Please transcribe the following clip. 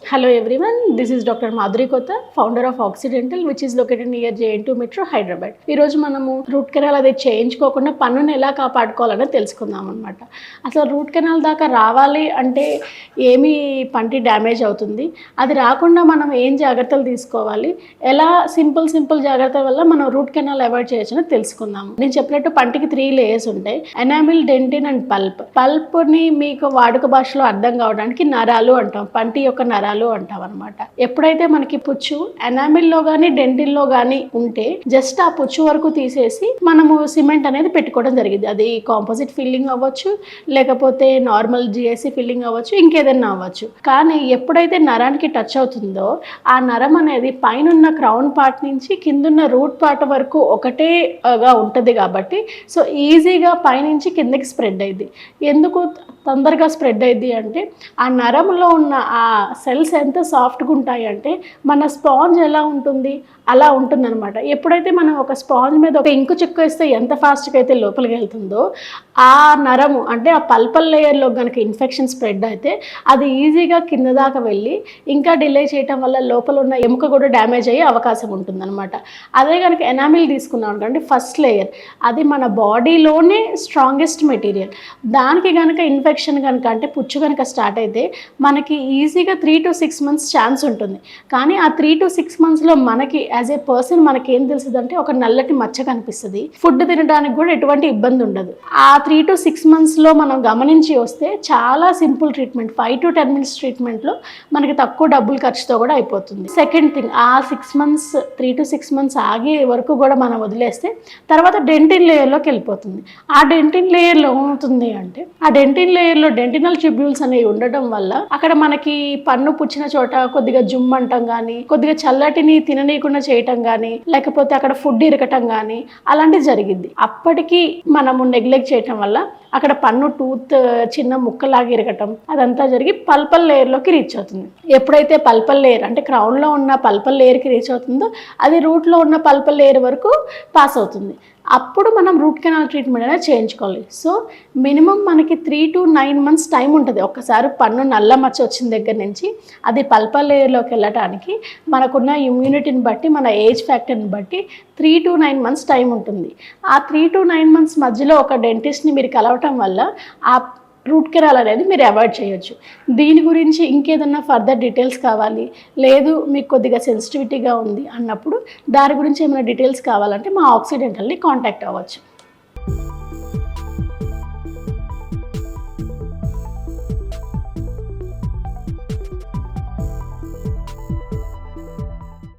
Hello everyone, this is Dr. Madhuri Kotha, founder of Occidental, which is located near JN2 Metro, Hyderabad. ఈ రోజు మనము root canal అది చేయించుకోకుండా పన్నును ఎలా కాపాడుకోవాలని తెలుసుకుందాం అనమాట. అసలు రూట్ కెనాల్ దాకా రావాలి అంటే ఏమి పంటి డ్యామేజ్ అవుతుంది, అది రాకుండా మనం ఏం జాగ్రత్తలు తీసుకోవాలి, ఎలా సింపుల్ జాగ్రత్తల వల్ల మనం రూట్ కెనాల్ అవాయిడ్ చేయొచ్చని తెలుసుకుందాము. నేను చెప్పినట్టు పంటికి 3 లేయర్స్ ఉంటాయి: ఎనామిల్, డెంటిన్ అండ్ పల్ప్. పల్ప్ని మీకు వాడుక భాషలో అర్థం కావడానికి నరాలు అంటాం, పంటి యొక్క నరాలు అంటాం అనమాట. ఎప్పుడైతే మనకి పుచ్చు ఎనామిల్లో కానీ డెంటిల్లో కానీ ఉంటే జస్ట్ ఆ పుచ్చు వరకు తీసేసి మనము సిమెంట్ అనేది పెట్టుకోవడం జరిగింది. అది కాంపోజిట్ ఫిల్లింగ్ అవ్వచ్చు, లేకపోతే నార్మల్ జిఎస్సి ఫిల్లింగ్ అవ్వచ్చు, ఇంకేదైనా అవ్వచ్చు. కానీ ఎప్పుడైతే నరానికి టచ్ అవుతుందో ఆ నరం అనేది పైన క్రౌన్ పార్ట్ నుంచి కిందున్న రూట్ పార్ట్ వరకు ఒకటేగా ఉంటుంది కాబట్టి సో ఈజీగా పైనుంచి కిందకి స్ప్రెడ్ అయ్యింది. ఎందుకు తొందరగా స్ప్రెడ్ అయ్యింది అంటే ఆ నరంలో ఉన్న ఆ సెల్స్ ఎంత సాఫ్ట్గా ఉంటాయి అంటే మన స్పాంజ్ ఎలా ఉంటుంది అలా ఉంటుందన్నమాట. ఎప్పుడైతే మనం ఒక స్పాంజ్ మీద ఒక ఇంకు చుక్క వేస్తే ఎంత ఫాస్ట్గా అయితే లోపలికి వెళ్తుందో ఆ నరము అంటే ఆ పల్పల్ లేయర్లో కనుక ఇన్ఫెక్షన్ స్ప్రెడ్ అయితే అది ఈజీగా కింద దాకా వెళ్ళి ఇంకా డిలే చేయటం వల్ల లోపల ఉన్న ఎముక కూడా డ్యామేజ్ అయ్యే అవకాశం ఉంటుందన్నమాట. అదే కనుక ఎనామిల్ తీసుకున్నాం అంటే ఫస్ట్ లేయర్, అది మన బాడీలోనే స్ట్రాంగెస్ట్ మెటీరియల్. దానికి కనుక ఇన్ఫెక్షన్ కనుక అంటే పుచ్చు కనుక స్టార్ట్ అయితే మనకి ఈజీగా 3 to 6 months ఛాన్స్ ఉంటుంది. కానీ ఆ 3 to 6 monthsలో మనకి యాజ్ ఏ పర్సన్ మనకి ఏం తెలుస్తుంది అంటే ఒక నల్లటి మచ్చ కనిపిస్తుంది, ఫుడ్ తినడానికి కూడా ఎటువంటి ఇబ్బంది ఉండదు. ఆ 3 to 6 monthsలో మనం గమనించి వస్తే చాలా సింపుల్ ట్రీట్మెంట్, 5 to 10 minutes ట్రీట్మెంట్లో మనకి తక్కువ డబ్బులు ఖర్చుతో కూడా అయిపోతుంది. సెకండ్ థింగ్, ఆ 6 months 3 to 6 months ఆగే వరకు కూడా మనం వదిలేస్తే తర్వాత డెంటిన్ లేయర్లోకి వెళ్ళిపోతుంది. ఆ డెంటిన్ లేయర్లో ఏమవుతుంది అంటే ఆ డెంటిన్ లేయర్లో డెంటినల్ ట్యూబ్యూల్స్ అనేవి ఉండడం వల్ల అక్కడ మనకి పన్ను పుచ్చిన చోట కొద్దిగా జుమ్ అంటాం కానీ, కొద్దిగా చల్లటిని తిననీయకుండా చేయటం కానీ, లేకపోతే అక్కడ ఫుడ్ ఇరకటం కానీ అలాంటివి జరిగింది. అప్పటికి మనము నెగ్లెక్ట్ చేయటం వల్ల అక్కడ పన్ను టూత్ చిన్న ముక్కలాగా ఇరగటం అదంతా జరిగి పల్పల్ లేయర్లోకి రీచ్ అవుతుంది. ఎప్పుడైతే పల్పల్ లేయర్ అంటే క్రౌన్లో ఉన్న పల్పల్ లేయర్కి రీచ్ అవుతుందో అది రూట్లో ఉన్న పల్పల్ లేయర్ వరకు పాస్ అవుతుంది. అప్పుడు మనం రూట్ కెనాల్ ట్రీట్మెంట్ అనేది చేయించుకోవాలి. సో మినిమం మనకి 3 to 9 months టైం ఉంటుంది. ఒక్కసారి పన్ను నల్ల మచ్చ వచ్చిన దగ్గర నుంచి అది పల్పల్ లేయర్లోకి వెళ్ళటానికి మనకున్న ఇమ్యూనిటీని బట్టి, మన ఏజ్ ఫ్యాక్టర్ని బట్టి 3 to 9 months టైం ఉంటుంది. ఆ 3 to 9 months మధ్యలో ఒక డెంటిస్ట్ని మీరు కలవటం వల్ల ఆ రూట్ కెనాల్ అనేది మీరు అవాయిడ్ చేయొచ్చు. దీని గురించి ఇంకేదన్నా ఫర్దర్ డీటెయిల్స్ కావాలి, లేదు మీకు కొద్దిగా సెన్సిటివిటీగా ఉంది అన్నప్పుడు దాని గురించి ఏమైనా డీటెయిల్స్ కావాలంటే మా ఆక్సిడెంటల్ని కాంటాక్ట్ అవ్వచ్చు.